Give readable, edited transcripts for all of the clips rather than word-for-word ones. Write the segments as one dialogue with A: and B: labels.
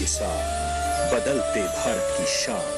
A: साथ बदलते भारत की शान।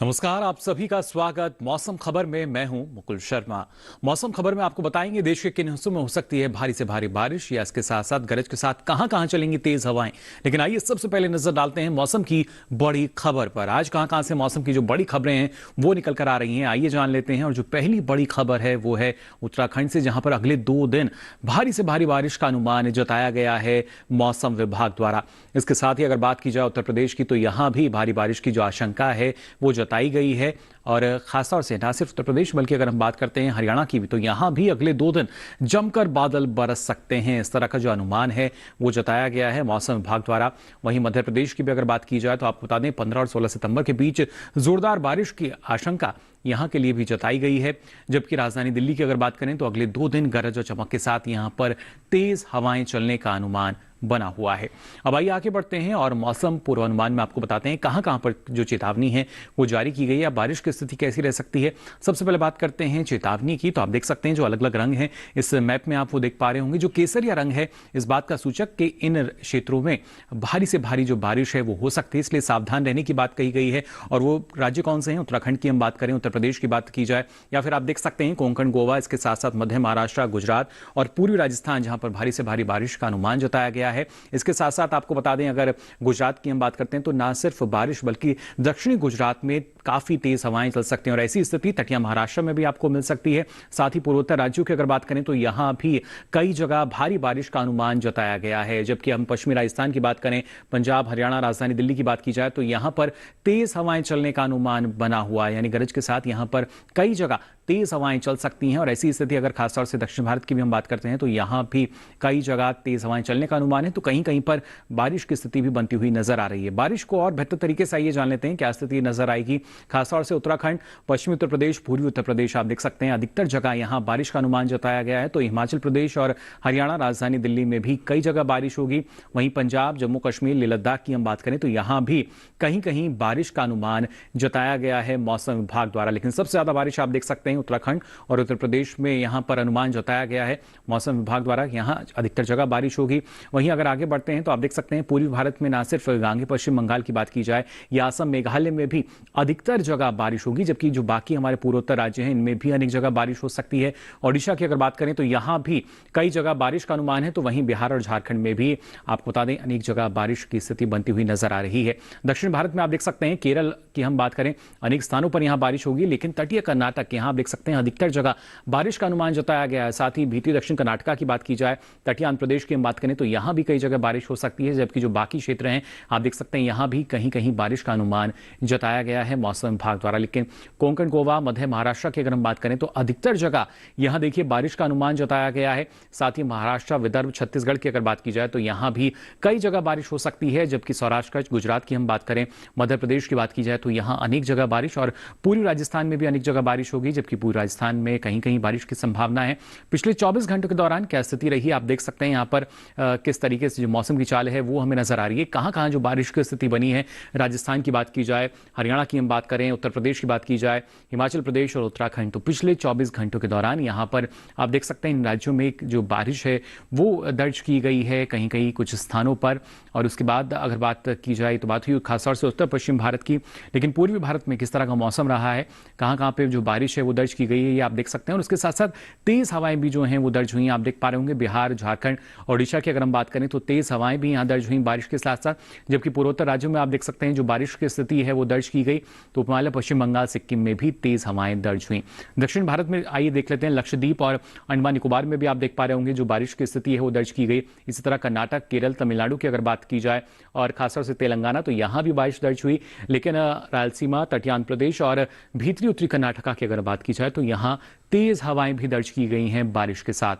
B: नमस्कार, आप सभी का स्वागत। मौसम खबर में मैं हूं मुकुल शर्मा। मौसम खबर में आपको बताएंगे देश के किन हिस्सों में हो सकती है भारी से भारी बारिश, या इसके साथ साथ गरज के साथ कहां कहां चलेंगी तेज हवाएं। लेकिन आइए सबसे पहले नजर डालते हैं मौसम की बड़ी खबर पर। आज कहां कहां से मौसम की जो बड़ी खबरें हैं वो निकल कर आ रही हैं, आइए जान लेते हैं। और जो पहली बड़ी खबर है वो है उत्तराखंड से, जहां पर अगले 2 दिन भारी से भारी बारिश का अनुमान जताया गया है मौसम विभाग द्वारा। इसके साथ ही अगर बात की जाए उत्तर प्रदेश की, तो यहां भी भारी बारिश की जो आशंका है वो बताई गई है। और खासतौर से न सिर्फ उत्तर प्रदेश बल्कि अगर हम बात करते हैं हरियाणा की भी, तो यहां भी अगले 2 दिन जमकर बादल बरस सकते हैं, इस तरह का जो अनुमान है वो जताया गया है मौसम विभाग द्वारा। वहीं मध्य प्रदेश की भी अगर बात की जाए तो आपको बता दें 15 और 16 सितंबर के बीच जोरदार बारिश की आशंका यहां के लिए भी जताई गई है। जबकि राजधानी दिल्ली की अगर बात करें तो अगले 2 दिन गरज और चमक के साथ यहां पर तेज हवाएं चलने का अनुमान बना हुआ है। अब आइए आगे बढ़ते हैं और मौसम पूर्वानुमान में आपको बताते हैं कहां कहां पर जो चेतावनी है वो जारी की गई है, बारिश की स्थिति कैसी रह सकती है। सबसे पहले बात करते हैं चेतावनी की। तो आप देख सकते हैं जो अलग अलग रंग हैं इस मैप में आप वो देख पा रहे होंगे। जो केसरिया रंग है इस बात का सूचक कि इन क्षेत्रों में भारी से भारी जो बारिश है वो हो सकती है, इसलिए सावधान रहने की बात कही गई है। और वो राज्य कौन से हैं? उत्तराखंड की हम बात करें, उत्तर प्रदेश की बात की जाए, या फिर आप देख सकते हैं कोंकण, गोवा, इसके साथ साथ मध्य महाराष्ट्र, गुजरात और पूर्वी राजस्थान, जहां पर भारी से भारी बारिश का अनुमान जताया गया है। इसके साथ साथ आपको बता दें अगर गुजरात की हम बात करते हैं तो ना सिर्फ बारिश बल्कि दक्षिणी गुजरात में काफी तेज हवाएं चल सकती हैं, और ऐसी स्थिति तटीय महाराष्ट्र में भी आपको मिल सकती है। साथ ही पूर्वोत्तर राज्यों की अगर बात करें तो यहां भी कई जगह भारी बारिश का अनुमान जताया गया है। जबकि हम पश्चिमी राजस्थान की बात करें, पंजाब, हरियाणा, राजधानी दिल्ली की बात की जाए तो यहां पर तेज हवाएं चलने का अनुमान बना हुआ है, यानी गरज के साथ यहां पर कई जगह तेज हवाएं चल सकती हैं। और ऐसी स्थिति अगर खासतौर से दक्षिण भारत की भी हम बात करते हैं तो यहां भी कई जगह तेज हवाएं चलने का अनुमान है, तो कहीं कहीं पर बारिश की स्थिति भी बनती हुई नजर आ रही है। बारिश को और बेहतर तरीके से आइए जान लेते हैं क्या स्थिति नजर आएगी। खासतौर से उत्तराखंड, पश्चिमी उत्तर प्रदेश, पूर्वी उत्तर प्रदेश, आप देख सकते हैं अधिकतर जगह यहां बारिश का अनुमान जताया गया है। तो हिमाचल प्रदेश और हरियाणा, राजधानी दिल्ली में भी कई जगह बारिश होगी। वहीं पंजाब, जम्मू कश्मीर, लेह लद्दाख की हम बात करें तो यहां भी कहीं कहीं बारिश का अनुमान जताया गया है मौसम विभाग द्वारा। लेकिन सबसे ज्यादा बारिश आप देख सकते हैं उत्तराखंड और उत्तर प्रदेश में, यहां पर अनुमान जताया गया है मौसम विभाग द्वारा, यहां अधिकतर जगह बारिश होगी। वहीं अगर आगे बढ़ते हैं तो आप देख सकते हैं पूर्वी भारत में ना सिर्फ गांगे पश्चिम बंगाल की बात की जाए या असम, मेघालय में भी अधिकतर जगह बारिश होगी। जबकि जो बाकी हमारे पूर्वोत्तर राज्य हैं इनमें भी अनेक जगह बारिश हो सकती है। ओडिशा की अगर बात करें तो यहां भी कई जगह बारिश का अनुमान है। तो वहीं बिहार और झारखंड में भी आपको बता दें अनेक जगह बारिश की स्थिति बनती हुई नजर आ रही है। दक्षिण भारत में आप देख सकते हैं केरल की हम बात करें, अनेक स्थानों पर यहां बारिश होगी। लेकिन तटीय कर्नाटक, यहां आप देख सकते हैं अधिकतर जगह बारिश का अनुमान जताया गया है। साथ ही भीतरी दक्षिण कर्नाटका की बात की जाए, तटीय आंध्र प्रदेश की हम बात करें तो यहां भी कई जगह बारिश हो सकती है। जबकि जो बाकी क्षेत्र हैं आप देख सकते हैं यहां भी कहीं कहीं बारिश का अनुमान जताया गया है मौसम विभाग द्वारा। लेकिन कोंकण, गोवा, मध्य महाराष्ट्र की अगर हम बात करें तो अधिकतर जगह यहां देखिए बारिश का अनुमान जताया गया है। साथ ही महाराष्ट्र, विदर्भ, छत्तीसगढ़ की अगर बात की जाए तो यहां भी कई जगह बारिश हो सकती है। जबकि सौराष्ट्र, गुजरात की हम बात करें, मध्य प्रदेश की बात की जाए तो यहां अनेक जगह बारिश, और पूर्वी राजस्थान में भी अनेक जगह बारिश होगी। जबकि पूर्वी राजस्थान में कहीं कहीं बारिश की संभावना है। पिछले 24 घंटों के दौरान क्या स्थिति रही आप देख सकते हैं यहां पर किस तरीके से जो मौसम की चाल है वो हमें नजर आ रही है। कहां कहां जो बारिश की स्थिति बनी है, राजस्थान की बात की जाए, हरियाणा की हम बात करें, उत्तर प्रदेश की बात की जाए, हिमाचल प्रदेश और उत्तराखंड, तो पिछले 24 घंटों के दौरान यहां पर आप देख सकते हैं इन राज्यों में जो बारिश है वो दर्ज की गई है कहीं कहीं कुछ स्थानों पर। और उसके बाद अगर बात की जाए तो बात हुई खासतौर से उत्तर पश्चिम भारत की। लेकिन पूर्वी भारत में किस तरह का मौसम रहा है, कहां कहां पे जो बारिश है वो दर्ज की गई है, ये आप देख सकते हैं। और उसके साथ साथ तेज हवाएं भी जो हैं वो दर्ज हुई, आप देख पा रहे होंगे बिहार, झारखंड, ओडिशा की अगर हम बात करें तो तेज हवाएं भी यहां दर्ज हुई बारिश के साथ साथ। जबकि पूर्वोत्तर राज्यों में आप देख सकते हैं जो बारिश की स्थिति है वो दर्ज की गई। तो हिमालय, पश्चिम बंगाल, सिक्किम में भी तेज हवाएं दर्ज हुई। दक्षिण भारत में आइए देख लेते हैं, लक्षद्वीप और अंडमान निकोबार में भी आप देख पा रहे होंगे जो बारिश की स्थिति है वो दर्ज की गई। इसी तरह कर्नाटक, केरल, तमिलनाडु की अगर बात की जाए और खासतौर से तेलंगाना, तो यहां भी बारिश दर्ज हुई। लेकिन रायलसीमा, तटीय आंध्र प्रदेश और भीतरी उत्तरी कर्नाटका की अगर बात की जाए तो यहां तेज हवाएं भी दर्ज की गई हैं बारिश के साथ।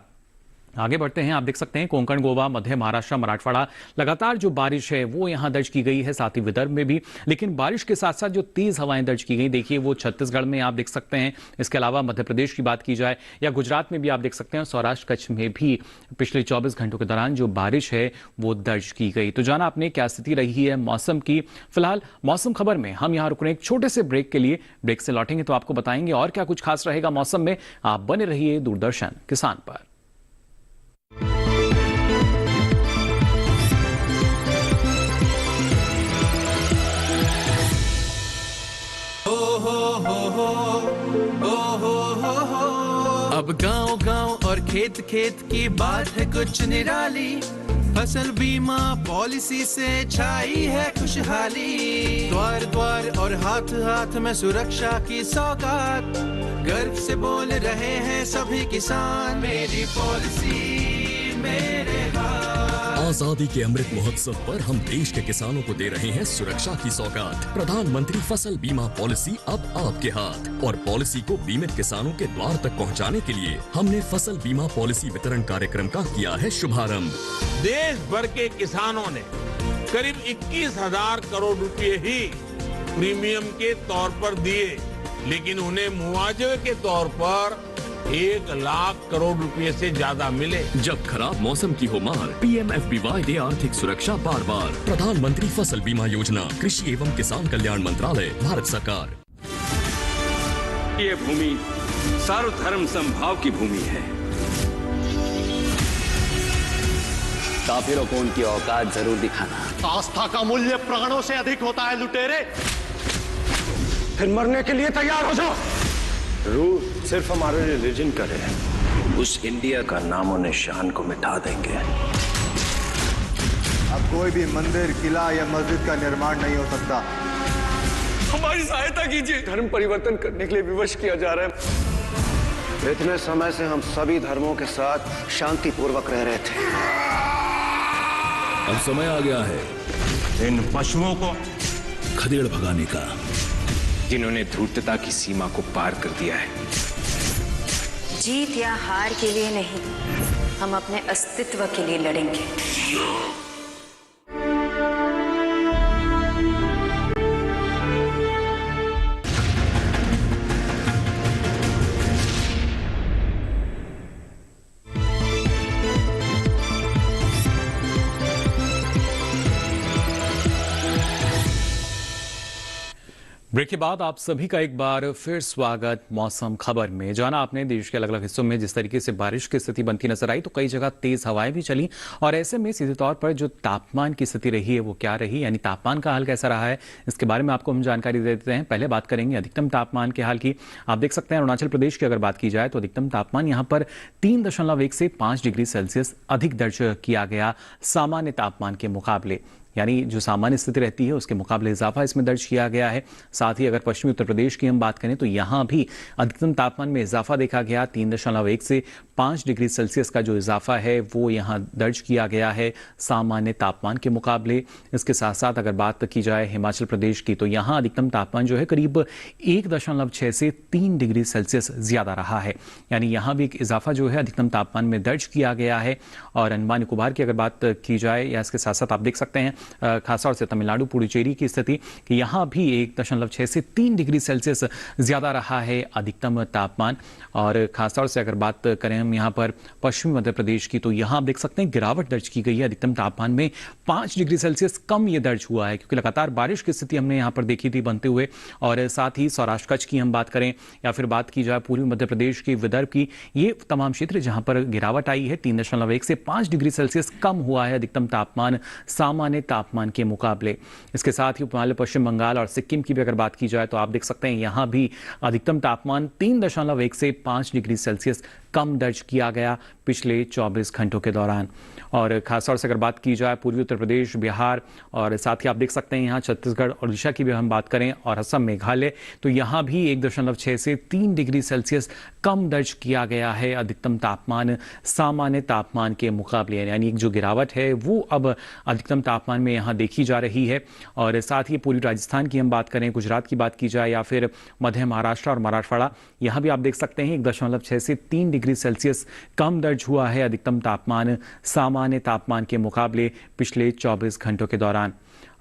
B: आगे बढ़ते हैं। आप देख सकते हैं कोंकण, गोवा, मध्य महाराष्ट्र, मराठवाड़ा लगातार जो बारिश है वो यहां दर्ज की गई है, साथ ही विदर्भ में भी। लेकिन बारिश के साथ साथ जो तेज हवाएं दर्ज की गई, देखिए वो छत्तीसगढ़ में आप देख सकते हैं। इसके अलावा मध्य प्रदेश की बात की जाए या गुजरात में भी आप देख सकते हैं, सौराष्ट्र कच्छ में भी पिछले 24 घंटों के दौरान जो बारिश है वो दर्ज की गई। तो जाना आपने क्या स्थिति रही है मौसम की। फिलहाल मौसम खबर में हम यहाँ रुक रहे हैं एक छोटे से ब्रेक के लिए। ब्रेक से लौटेंगे तो आपको बताएंगे और क्या कुछ खास रहेगा मौसम में। आप बने रहिए दूरदर्शन किसान पर।
C: अब गांव गांव और खेत खेत की बात है कुछ निराली। फसल बीमा पॉलिसी से छाई है खुशहाली। द्वार द्वार और हाथ हाथ में सुरक्षा की सौगात। गर्व से बोल रहे हैं सभी किसान, मेरी पॉलिसी मेरे हाथ।
D: आजादी के अमृत महोत्सव पर हम देश के किसानों को दे रहे हैं सुरक्षा की सौगात। प्रधानमंत्री फसल बीमा पॉलिसी अब आपके हाथ, और पॉलिसी को बीमित किसानों के द्वार तक पहुंचाने के लिए हमने फसल बीमा पॉलिसी वितरण कार्यक्रम का किया है शुभारंभ।
E: देश भर के किसानों ने करीब 21,000 करोड़ रुपए ही प्रीमियम के तौर पर दिए, लेकिन उन्हें मुआवजे के तौर पर 1 लाख करोड़ रुपए से ज्यादा मिले।
D: जब खराब मौसम की हो मार, PMFBY दे आर्थिक सुरक्षा बार बार। प्रधानमंत्री फसल बीमा योजना, कृषि एवं किसान कल्याण मंत्रालय, भारत सरकार।
F: ये भूमि सर्वधर्म समभाव की भूमि है।
G: काफिरों को उनकी औकात जरूर दिखाना।
H: आस्था का मूल्य प्राणों से अधिक होता है लुटेरे, फिर मरने के लिए तैयार हो जाओ।
I: रूल सिर्फ हमारे रिलीजन का है, उस इंडिया का नामो निशान को मिटा देंगे।
J: अब कोई भी मंदिर, किला या मस्जिद का निर्माण नहीं हो सकता।
H: हमारी सहायता कीजिए। धर्म परिवर्तन करने के लिए विवश किया जा रहा है।
I: इतने समय से हम सभी धर्मों के साथ शांति पूर्वक रह रहे थे।
D: अब समय आ गया है
E: इन पशुओं को
D: खदेड़ भगाने का,
A: जिन्होंने धूर्तता की सीमा को पार कर दिया है।
K: जीत या हार के लिए नहीं, हम अपने अस्तित्व के लिए लड़ेंगे।
B: ब्रेक के बाद आप सभी का एक बार फिर स्वागत मौसम खबर में। जाना आपने देश के अलग अलग हिस्सों में जिस तरीके से बारिश की स्थिति बनती नजर आई, तो कई जगह तेज हवाएं भी चली, और ऐसे में सीधे तौर पर जो तापमान की स्थिति रही है वो क्या रही, यानी तापमान का हाल कैसा रहा है, इसके बारे में आपको हम जानकारी दे देते हैं। पहले बात करेंगे अधिकतम तापमान के हाल की। आप देख सकते हैं अरुणाचल प्रदेश की अगर बात की जाए तो अधिकतम तापमान यहाँ पर 3.1 से 5 डिग्री सेल्सियस अधिक दर्ज किया गया सामान्य तापमान के मुकाबले, यानी जो सामान्य स्थिति रहती है उसके मुकाबले इजाफा इसमें दर्ज किया गया है। साथ ही अगर पश्चिमी उत्तर प्रदेश की हम बात करें तो यहाँ भी अधिकतम तापमान में इजाफा देखा गया। 3.1 से 5 डिग्री सेल्सियस का जो इजाफा है वो यहाँ दर्ज किया गया है सामान्य तापमान के मुकाबले। इसके साथ साथ अगर बात की जाए हिमाचल प्रदेश की तो यहाँ अधिकतम तापमान जो है करीब 1.6 से 3 डिग्री सेल्सियस ज्यादा रहा है, यानी यहाँ भी एक इजाफा जो है अधिकतम तापमान में दर्ज किया गया है। और अंडमान निकोबार की अगर बात की जाए या इसके साथ साथ आप देख सकते हैं खासतौर से तमिलनाडु पुडुचेरी की स्थिति कि यहाँ भी 1.6 से 3 डिग्री सेल्सियस ज्यादा रहा है अधिकतम तापमान। और खासतौर से अगर बात करें हम यहाँ पर पश्चिमी मध्य प्रदेश की तो यहाँ आप देख सकते हैं गिरावट दर्ज की गई है अधिकतम तापमान में। 5 डिग्री सेल्सियस कम ये दर्ज हुआ है क्योंकि लगातार बारिश की स्थिति हमने यहाँ पर देखी थी बनते हुए। और साथ ही सौराष्ट्र कच्छ की हम बात करें या फिर बात की जाए पूर्वी मध्य प्रदेश की, विदर्भ की, ये तमाम क्षेत्र जहां पर गिरावट आई है 3.1 से 5 डिग्री सेल्सियस कम हुआ है अधिकतम तापमान सामान्य तापमान के मुकाबले। इसके साथ ही उपमहाद्वीपीय पश्चिम बंगाल और सिक्किम की भी अगर बात की जाए तो आप देख सकते हैं यहाँ भी अधिकतम तापमान 3.1 से 5 डिग्री सेल्सियस कम दर्ज किया गया पिछले 24 घंटों के दौरान। और खासतौर से अगर बात की जाए पूर्वी उत्तर प्रदेश, बिहार और साथ ही आप देख सकते हैं यहाँ छत्तीसगढ़ और ओडिशा की भी हम बात करें और असम, मेघालय, तो यहाँ भी 1.6 से 3 डिग्री सेल्सियस कम दर्ज किया गया है अधिकतम तापमान सामान्य तापमान के मुकाबले, यानी जो गिरावट है वो अब अधिकतम तापमान में यहाँ देखी जा रही है। और साथ ही पूर्वी राजस्थान की हम बात करें, गुजरात की बात की जाए या फिर मध्य महाराष्ट्र और मराठवाड़ा, यहाँ भी आप देख सकते हैं 1.6 से 3 डिग्री डिग्री सेल्सियस कम दर्ज हुआ है अधिकतम तापमान सामान्य तापमान के मुकाबले पिछले 24 घंटों के दौरान।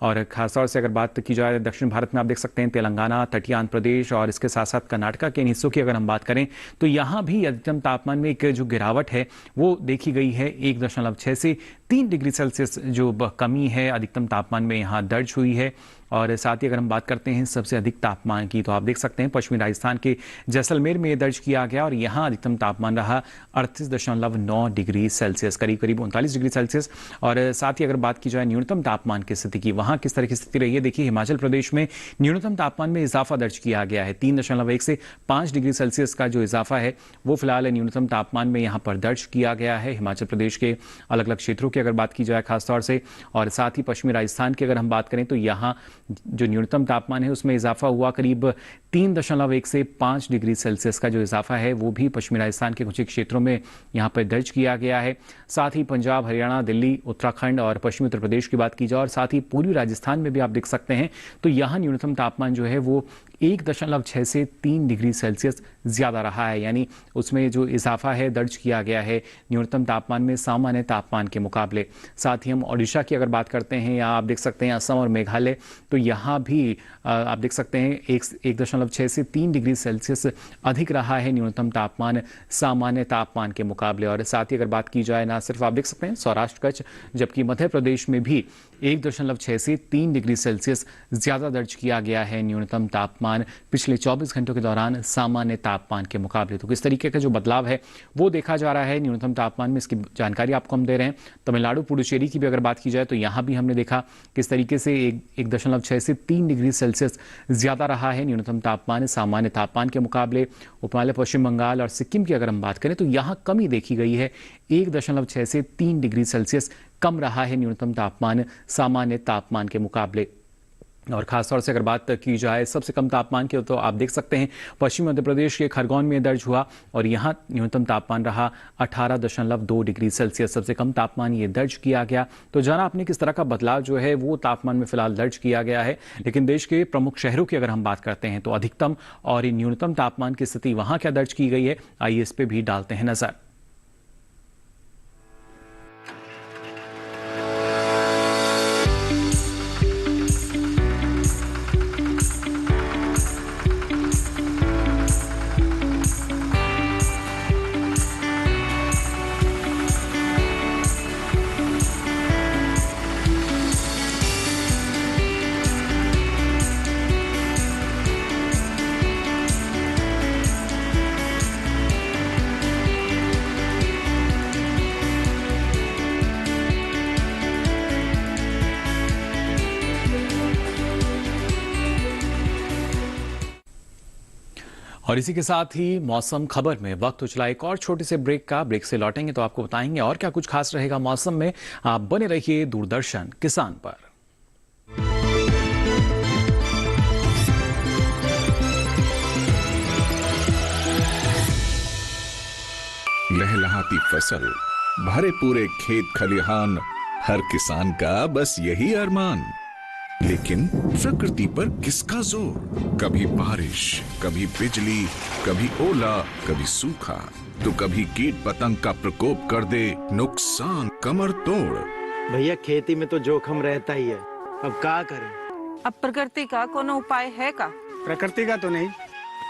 B: और खासतौर से अगर बात की जाए दक्षिण भारत में आप देख सकते हैं तेलंगाना, तटीय आंध्र प्रदेश और इसके साथ साथ कर्नाटका के इन हिस्सों की अगर हम बात करें तो यहाँ भी अधिकतम तापमान में एक जो गिरावट है वो देखी गई है। 1.6 से 3 डिग्री सेल्सियस जो कमी है अधिकतम तापमान में यहाँ दर्ज हुई है। और साथ ही अगर हम बात करते हैं सबसे अधिक तापमान की तो आप देख सकते हैं पश्चिमी राजस्थान के जैसलमेर में दर्ज किया गया और यहाँ अधिकतम तापमान रहा 38.9 डिग्री सेल्सियस, करीब 39 डिग्री सेल्सियस। और साथ ही अगर बात की जाए न्यूनतम तापमान की स्थिति की, वहाँ किस तरह की स्थिति रही है देखिए। हिमाचल प्रदेश में न्यूनतम तापमान में इजाफा दर्ज किया गया है 3.1 से 5 डिग्री सेल्सियस का जो इजाफा है वो फिलहाल न्यूनतम तापमान में यहाँ पर दर्ज किया गया है हिमाचल प्रदेश के अलग अलग क्षेत्रों की अगर बात की जाए खासतौर से। और साथ ही पश्चिमी राजस्थान की अगर हम बात करें तो यहाँ जो न्यूनतम तापमान है उसमें इजाफा हुआ करीब 3.1 से 5 डिग्री सेल्सियस का जो इजाफा है वो भी पश्चिमी राजस्थान के कुछ क्षेत्रों में यहाँ पर दर्ज किया गया है। साथ ही पंजाब, हरियाणा, दिल्ली, उत्तराखंड और पश्चिमी उत्तर प्रदेश की बात की जाए और साथ ही पूर्वी राजस्थान में भी आप देख सकते हैं तो यहाँ न्यूनतम तापमान जो है वो 1.6 से 3 डिग्री सेल्सियस ज्यादा रहा है, यानी उसमें जो इजाफा है दर्ज किया गया है न्यूनतम तापमान में सामान्य तापमान के मुकाबले। साथ ही हम ओडिशा की अगर बात करते हैं या आप देख सकते हैं असम और मेघालय तो यहाँ भी आप देख सकते हैं 1.6 से 3 डिग्री सेल्सियस अधिक रहा है न्यूनतम तापमान सामान्य तापमान के मुकाबले। और साथ ही अगर बात की जाए ना सिर्फ आप देख सकते हैं सौराष्ट्र, कच्छ, जबकि मध्य प्रदेश में भी 1.6 से 3 डिग्री सेल्सियस ज्यादा दर्ज किया गया है न्यूनतम तापमान पिछले 24 घंटों के दौरान सामान्य तापमान के मुकाबले। तो किस तरीके का जो बदलाव है वो देखा जा रहा है न्यूनतम तापमान में, इसकी जानकारी आपको हम दे रहे हैं। तमिलनाडु, पुडुचेरी की भी अगर बात की जाए तो यहाँ भी हमने देखा किस तरीके से 1.6 से 3 डिग्री सेल्सियस ज्यादा रहा है न्यूनतम तापमान सामान्य तापमान के मुकाबले। उपहिमालय, पश्चिम बंगाल और सिक्किम की अगर हम बात करें तो यहाँ कमी देखी गई है, 1.6 से 3 डिग्री सेल्सियस कम रहा है न्यूनतम तापमान सामान्य तापमान के मुकाबले। और खासतौर से अगर बात की जाए सबसे कम तापमान की तो आप देख सकते हैं पश्चिम मध्य प्रदेश के खरगोन में दर्ज हुआ और यहाँ न्यूनतम तापमान रहा 18.2 डिग्री सेल्सियस, सबसे कम तापमान ये दर्ज किया गया। तो जाना आपने किस तरह का बदलाव जो है वो तापमान में फिलहाल दर्ज किया गया है। लेकिन देश के प्रमुख शहरों की अगर हम बात करते हैं तो अधिकतम और न्यूनतम तापमान की स्थिति वहां क्या दर्ज की गई है, आइए इस पे भी डालते हैं नजर। और इसी के साथ ही मौसम खबर में वक्त हो चला एक और छोटे से ब्रेक का। ब्रेक से लौटेंगे तो आपको बताएंगे और क्या कुछ खास रहेगा मौसम में। आप बने रहिए दूरदर्शन किसान पर।
L: लहलहाती फसल, भरे पूरे खेत खलिहान, हर किसान का बस यही अरमान। लेकिन प्रकृति पर किसका जोर? कभी बारिश, कभी बिजली, कभी ओला, कभी सूखा, तो कभी कीट पतंग का प्रकोप कर दे नुकसान कमर तोड़।
M: भैया खेती में तो जोखम रहता ही है, अब क्या करें?
N: अब प्रकृति का कोनो उपाय है का?
O: प्रकृति का तो नहीं,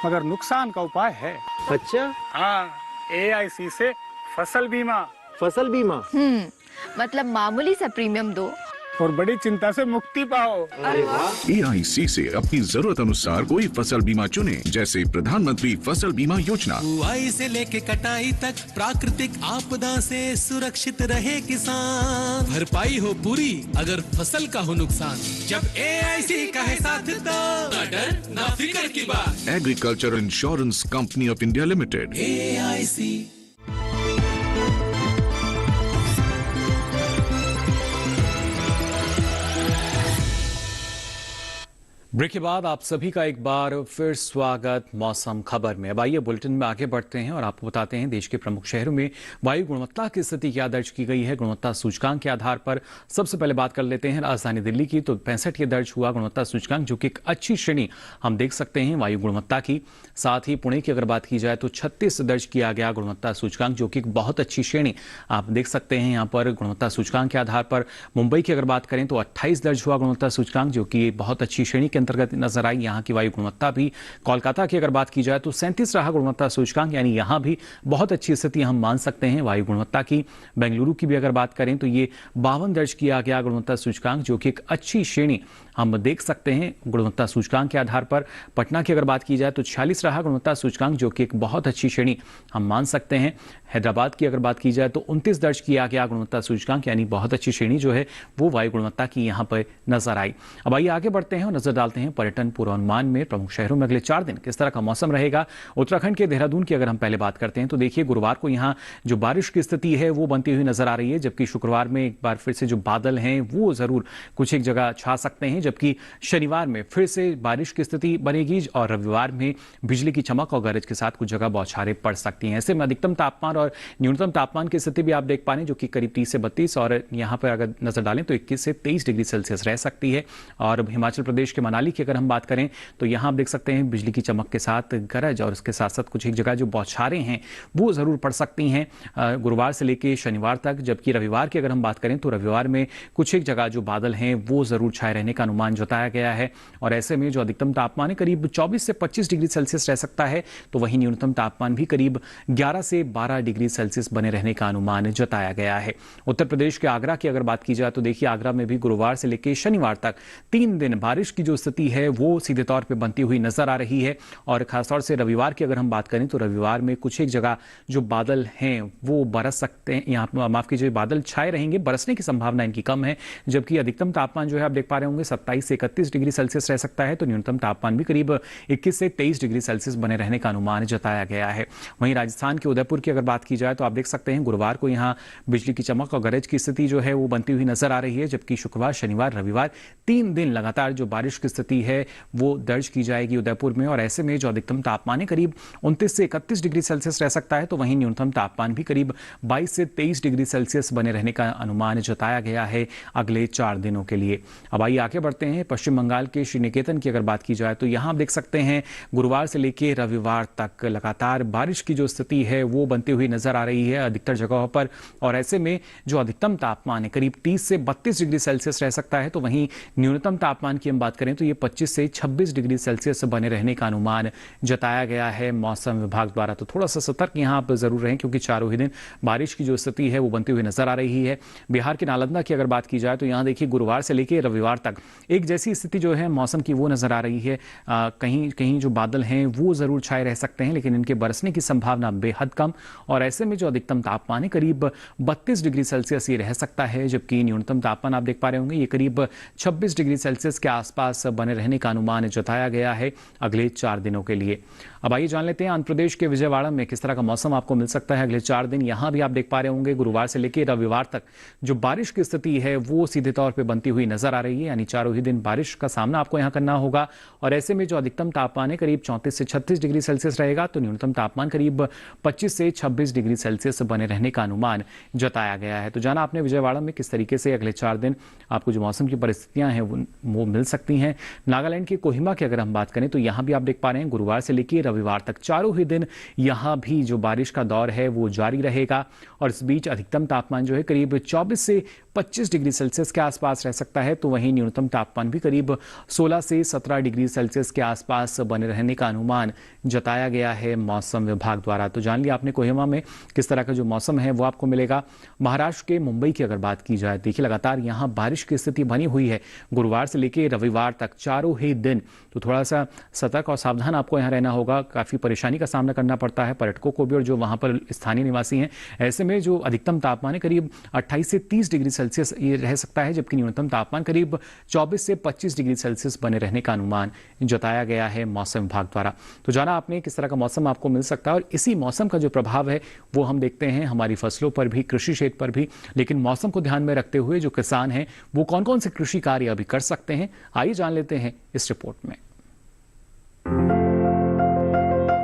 O: मगर नुकसान का उपाय है।
M: अच्छा?
O: हाँ, AIC से फसल बीमा।
M: फसल बीमा?
P: मतलब मामूली सा प्रीमियम दो
O: और बड़ी चिंता से मुक्ति पाओ।
M: अरे वाह!
L: AIC से अपनी जरूरत अनुसार कोई फसल बीमा चुने, जैसे प्रधानमंत्री फसल बीमा योजना।
C: बुआई से लेके कटाई तक प्राकृतिक आपदा से सुरक्षित रहे किसान। भरपाई हो पूरी अगर फसल का हो नुकसान, जब AIC का है साथ तो ना डर ना फिक्र की बात।
L: Agriculture insurance company of India limited,
C: AIC।
B: Break के बाद आप सभी का एक बार फिर स्वागत मौसम खबर में। अब आइए बुलेटिन में आगे बढ़ते हैं और आपको बताते हैं देश के प्रमुख शहरों में वायु गुणवत्ता की स्थिति क्या दर्ज की गई है गुणवत्ता सूचकांक के आधार पर। सबसे पहले बात कर लेते हैं राजधानी दिल्ली की, तो 65 ये दर्ज हुआ गुणवत्ता सूचकांक, जो कि एक अच्छी श्रेणी हम देख सकते हैं वायु गुणवत्ता की। साथ ही पुणे की अगर बात की जाए तो 36 दर्ज किया गया गुणवत्ता सूचकांक, जो कि एक बहुत अच्छी श्रेणी आप देख सकते हैं यहाँ पर गुणवत्ता सूचकांक के आधार पर। मुंबई की अगर बात करें तो 28 दर्ज हुआ गुणवत्ता सूचकांक, जो कि बहुत अच्छी श्रेणी के अंतर्गत नजर आई यहाँ की वायु गुणवत्ता भी। कोलकाता की अगर बात की जाए तो 37 रहा गुणवत्ता सूचकांक, यानी यहाँ भी बहुत अच्छी स्थिति हम मान सकते हैं वायु गुणवत्ता की। बेंगलुरु की भी अगर बात करें तो ये 52 दर्ज किया गया गुणवत्ता सूचकांक, जो कि एक अच्छी श्रेणी हम देख सकते हैं गुणवत्ता सूचकांक के आधार पर। पटना की अगर बात की जाए तो 46 रहा गुणवत्ता सूचकांक, जो कि एक बहुत अच्छी श्रेणी हम मान सकते हैं। हैदराबाद की अगर बात की जाए तो 29 दर्ज किया गया गुणवत्ता सूचकांक, यानी बहुत अच्छी श्रेणी जो है वो वायु गुणवत्ता की यहाँ पर नजर आई। अब आइए आगे बढ़ते हैं और नजर डालते हैं पर्यटन पूर्वानुमान में प्रमुख शहरों में अगले 4 दिन किस तरह का मौसम रहेगा। उत्तराखंड के देहरादून की अगर हम पहले बात करते हैं तो देखिए गुरुवार को यहाँ जो बारिश की स्थिति है वो बनती हुई नजर आ रही है, जबकि शुक्रवार में एक बार फिर से जो बादल हैं वो जरूर कुछ एक जगह छा सकते हैं, जबकि शनिवार में फिर से बारिश की स्थिति बनेगी और रविवार में बिजली की चमक और गरज के साथ कुछ जगह बौछारें पड़ सकती हैं। ऐसे में अधिकतम तापमान और न्यूनतम तापमान की स्थिति भी आप देख पा रहे हैं, जो कि करीब 30 से 32 और यहाँ पर अगर नजर डालें तो 21 से 23 डिग्री सेल्सियस रह सकती है। और हिमाचल प्रदेश के मनाली की अगर हम बात करें तो यहाँ आप देख सकते हैं बिजली की चमक के साथ गरज और उसके साथ साथ कुछ एक जगह जो बौछारें हैं वो जरूर पड़ सकती हैं गुरुवार से लेकर शनिवार तक। जबकि रविवार की अगर हम बात करें तो रविवार में कुछ एक जगह जो बादल हैं वो जरूर छाए रहने का अनुमान जताया गया है। और ऐसे में जो अधिकतम तापमान है करीब 24 से 25 डिग्री सेल्सियस रह सकता है, तो वहीं न्यूनतम तापमान भी करीब 11 से 12 डिग्री सेल्सियस बने रहने का अनुमान जताया गया है। उत्तर प्रदेश के आगरा की अगर बात की जाए तो देखिए आगरा में भी गुरुवार से लेकर शनिवार तक 3 दिन बारिश की जो स्थिति है वो सीधे तौर पर बनती हुई नजर आ रही है। और खासतौर से रविवार की अगर हम बात करें तो रविवार में कुछ एक जगह जो बादल हैं वो बरस सकते हैं, यहाँ माफ कीजिए बादल छाए रहेंगे, बरसने की संभावना इनकी कम है। जबकि अधिकतम तापमान जो है आप देख पा रहे होंगे 27 से 31 डिग्री सेल्सियस रह सकता है, तो न्यूनतम तापमान भी करीब 21 से 23 डिग्री सेल्सियस बने रहने का अनुमान जताया गया है। वहीं राजस्थान के उदयपुर की अगर बात की जाए तो आप देख सकते हैं गुरुवार को यहाँ बिजली की चमक और गरज की स्थिति जो है वो बनती हुई नजर आ रही है, जबकि शुक्रवार शनिवार रविवार 3 दिन लगातार जो बारिश की स्थिति है वो दर्ज की जाएगी उदयपुर में। और ऐसे में जो अधिकतम तापमान है करीब 29 से 31 डिग्री सेल्सियस रह सकता है, तो वहीं न्यूनतम तापमान भी करीब 22 से 23 डिग्री सेल्सियस बने रहने का अनुमान जताया गया है अगले 4 दिनों के लिए। अब आइए आगे बढ़ते हैं पश्चिम बंगाल के श्रीनिकेतन की अगर बात की जाए तो यहाँ आप देख सकते हैं गुरुवार से लेकर रविवार तक लगातार बारिश की जो स्थिति है वो बनती हुई नजर आ रही है अधिकतर जगहों पर। और ऐसे में जो अधिकतम तापमान है करीब 30 से 32 डिग्री सेल्सियस रह सकता है, तो वहीं न्यूनतम तापमान की हम बात करें तो ये 25 से 26 डिग्री सेल्सियस बने रहने का अनुमान जताया गया है मौसम विभाग द्वारा। तो थोड़ा सा सतर्क यहाँ आप जरूर रहें, क्योंकि चारों ही दिन बारिश की जो स्थिति है वो बनती हुई नजर आ रही है। बिहार के नालंदा की अगर बात की जाए तो यहाँ देखिए गुरुवार से लेकर रविवार तक एक जैसी स्थिति जो है मौसम की वो नजर आ रही है। कहीं कहीं जो बादल हैं वो जरूर छाए रह सकते हैं, लेकिन इनके बरसने की संभावना बेहद कम। और ऐसे में जो अधिकतम तापमान है करीब 32 डिग्री सेल्सियस ये रह सकता है, जबकि न्यूनतम तापमान आप देख पा रहे होंगे ये करीब 26 डिग्री सेल्सियस के आसपास बने रहने का अनुमान जताया गया है अगले 4 दिनों के लिए। अब आइए जान लेते हैं आंध्र प्रदेश के विजयवाड़ा में किस तरह का मौसम आपको मिल सकता है अगले 4 दिन। यहाँ भी आप देख पा रहे होंगे गुरुवार से लेकर रविवार तक जो बारिश की स्थिति है वो सीधे तौर पे बनती हुई नजर आ रही है, यानी चारों ही दिन बारिश का सामना आपको यहाँ करना होगा। और ऐसे में जो अधिकतम तापमान है करीब 34 से 36 डिग्री सेल्सियस रहेगा, तो न्यूनतम तापमान करीब 25 से 26 डिग्री सेल्सियस बने रहने का अनुमान जताया गया है। तो जाना आपने विजयवाड़ा में किस तरीके से अगले 4 दिन आपको जो मौसम की परिस्थितियां हैं वो मिल सकती हैं। नागालैंड के कोहिमा की अगर हम बात करें तो यहाँ भी आप देख पा रहे हैं गुरुवार से लेकर रविवार तक चारों ही दिन यहाँ भी जो बारिश का दौर है वो जारी रहेगा। और इस बीच अधिकतम तापमान जो है करीब 24 से 25 डिग्री सेल्सियस के आसपास रह सकता है, तो वहीं न्यूनतम तापमान भी करीब 16 से 17 डिग्री सेल्सियस के आसपास बने रहने का अनुमान जताया गया है मौसम विभाग द्वारा। तो जान लिया आपने कोहिमा में किस तरह का जो मौसम है वो आपको मिलेगा। महाराष्ट्र के मुंबई की अगर बात की जाए देखिए लगातार यहाँ बारिश की स्थिति बनी हुई है गुरुवार से लेकर रविवार तक चारों ही दिन, तो थोड़ा सा सतर्क और सावधान आपको यहाँ रहना होगा। काफ़ी परेशानी का सामना करना पड़ता है पर्यटकों को भी और जो वहाँ पर स्थानीय निवासी हैं। ऐसे में जो अधिकतम तापमान है करीब 28 से 30 डिग्री सेल्सियस ये रह सकता है, जबकि न्यूनतम तापमान करीब 24 से 25 डिग्री सेल्सियस बने रहने का अनुमान जताया गया है मौसम विभाग द्वारा। तो जाना आपने किस तरह का मौसम आपको मिल सकता है और इसी मौसम का जो प्रभाव है वो हम देखते हैं हमारी फसलों पर भी, कृषि क्षेत्र पर भी। लेकिन मौसम को ध्यान में रखते हुए जो किसान हैं वो कौन कौन से कृषि कार्य अभी कर सकते हैं, आइए जान लेते हैं इस रिपोर्ट में।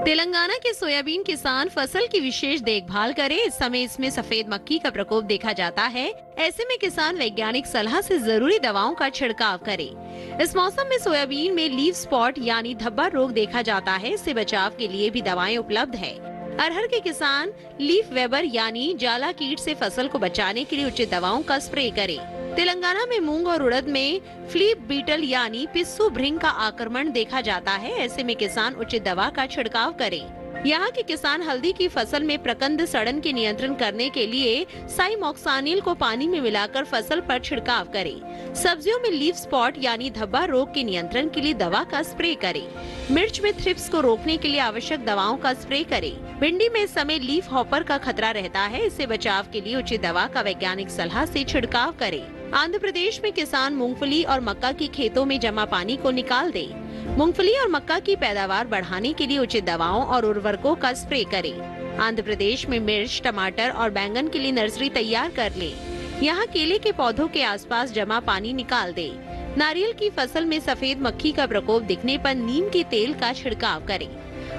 Q: तेलंगाना के सोयाबीन किसान फसल की विशेष देखभाल करें। इस समय इसमें सफेद मक्खी का प्रकोप देखा जाता है। ऐसे में किसान वैज्ञानिक सलाह से जरूरी दवाओं का छिड़काव करें। इस मौसम में सोयाबीन में लीफ स्पॉट यानी धब्बा रोग देखा जाता है। इससे बचाव के लिए भी दवाएं उपलब्ध है। अरहर के किसान लीफ वेबर यानी जाला कीट से फसल को बचाने के लिए उचित दवाओं का स्प्रे करें। तेलंगाना में मूंग और उड़द में फ्लीप बीटल यानी पिस्सू भृंग का आक्रमण देखा जाता है। ऐसे में किसान उचित दवा का छिड़काव करें। यहाँ के किसान हल्दी की फसल में प्रकंद सड़न के नियंत्रण करने के लिए साइमोक्सानिल को पानी में मिलाकर फसल पर छिड़काव करें। सब्जियों में लीफ स्पॉट यानी धब्बा रोग के नियंत्रण के लिए दवा का स्प्रे करें। मिर्च में थ्रिप्स को रोकने के लिए आवश्यक दवाओं का स्प्रे करें। भिंडी में इस समय लीफ हॉपर का खतरा रहता है। इससे बचाव के लिए उचित दवा का वैज्ञानिक सलाह से छिड़काव करें। आंध्र प्रदेश में किसान मूंगफली और मक्का की खेतों में जमा पानी को निकाल दें। मूंगफली और मक्का की पैदावार बढ़ाने के लिए उचित दवाओं और उर्वरकों का स्प्रे करें। आंध्र प्रदेश में मिर्च, टमाटर और बैंगन के लिए नर्सरी तैयार कर लें। यहाँ केले के पौधों के आसपास जमा पानी निकाल दें। नारियल की फसल में सफेद मक्खी का प्रकोप दिखने पर नीम के तेल का छिड़काव करें।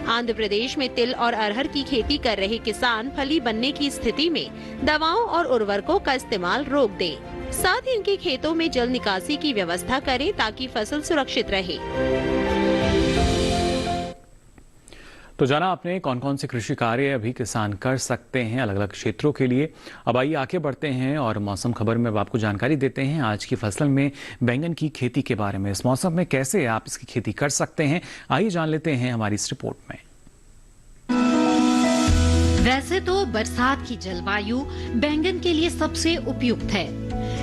Q: आंध्र प्रदेश में तिल और अरहर की खेती कर रहे किसान फली बनने की स्थिति में दवाओं और उर्वरकों का इस्तेमाल रोक दें। साथ ही इनके खेतों में जल निकासी की व्यवस्था करें ताकि फसल सुरक्षित रहे।
B: तो जाना आपने कौन कौन से कृषि कार्य अभी किसान कर सकते हैं अलग अलग क्षेत्रों के लिए। अब आइए आगे बढ़ते हैं और मौसम खबर में अब आपको जानकारी देते हैं आज की फसल में बैंगन की खेती के बारे में। इस मौसम में कैसे आप इसकी खेती कर सकते हैं, आइए जान लेते हैं हमारी इस रिपोर्ट में।
R: वैसे तो बरसात की जलवायु बैंगन के लिए सबसे उपयुक्त है,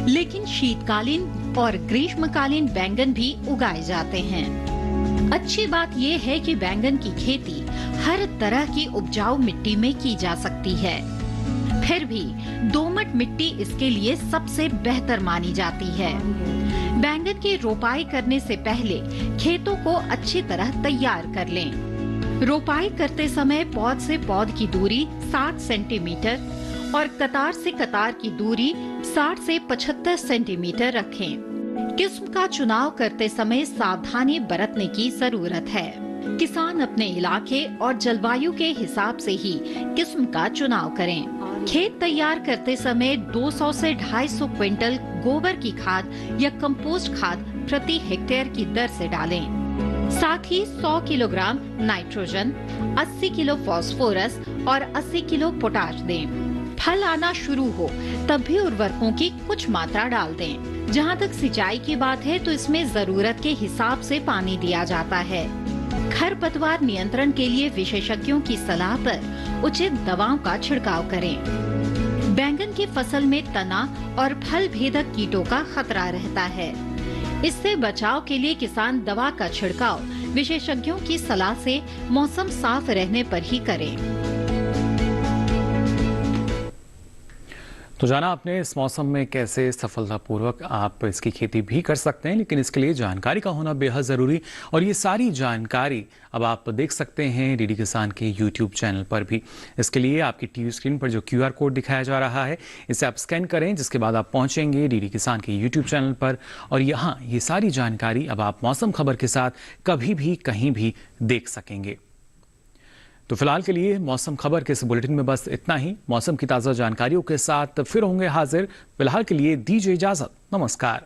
R: लेकिन शीतकालीन और ग्रीष्मकालीन बैंगन भी उगाए जाते हैं। अच्छी बात यह है कि बैंगन की खेती हर तरह की उपजाऊ मिट्टी में की जा सकती है। फिर भी दोमट मिट्टी इसके लिए सबसे बेहतर मानी जाती है। बैंगन की रोपाई करने से पहले खेतों को अच्छी तरह तैयार कर लें। रोपाई करते समय पौध से पौध की दूरी 60 सेंटीमीटर और कतार से कतार की दूरी 60 से 75 सेंटीमीटर रखें। किस्म का चुनाव करते समय सावधानी बरतने की जरूरत है। किसान अपने इलाके और जलवायु के हिसाब से ही किस्म का चुनाव करें। खेत तैयार करते समय 200 से 250 क्विंटल गोबर की खाद या कंपोस्ट खाद प्रति हेक्टेयर की दर से डालें। साथ ही 100 किलोग्राम नाइट्रोजन, 80 किलो फास्फोरस और 80 किलो पोटाश दें। फल आना शुरू हो तब भी उर्वरकों की कुछ मात्रा डाल दें। जहां तक सिंचाई की बात है तो इसमें जरूरत के हिसाब से पानी दिया जाता है। खरपतवार नियंत्रण के लिए विशेषज्ञों की सलाह पर उचित दवाओं का छिड़काव करें। बैंगन की फसल में तना और फल भेदक कीटों का खतरा रहता है। इससे बचाव के लिए किसान दवा का छिड़काव विशेषज्ञों की सलाह से मौसम साफ रहने पर ही करें।
B: तो जाना आपने इस मौसम में कैसे सफलतापूर्वक आप इसकी खेती भी कर सकते हैं, लेकिन इसके लिए जानकारी का होना बेहद ज़रूरी। और ये सारी जानकारी अब आप देख सकते हैं डीडी किसान के यूट्यूब चैनल पर भी। इसके लिए आपकी टीवी स्क्रीन पर जो QR कोड दिखाया जा रहा है इसे आप स्कैन करें, जिसके बाद आप पहुंचेंगे डीडी किसान के यूट्यूब चैनल पर और यहाँ ये सारी जानकारी अब आप मौसम खबर के साथ कभी भी कहीं भी देख सकेंगे। तो फिलहाल के लिए मौसम खबर के इस बुलेटिन में बस इतना ही। मौसम की ताज़ा जानकारियों के साथ फिर होंगे हाजिर। फिलहाल के लिए दीजिए इजाजत। नमस्कार।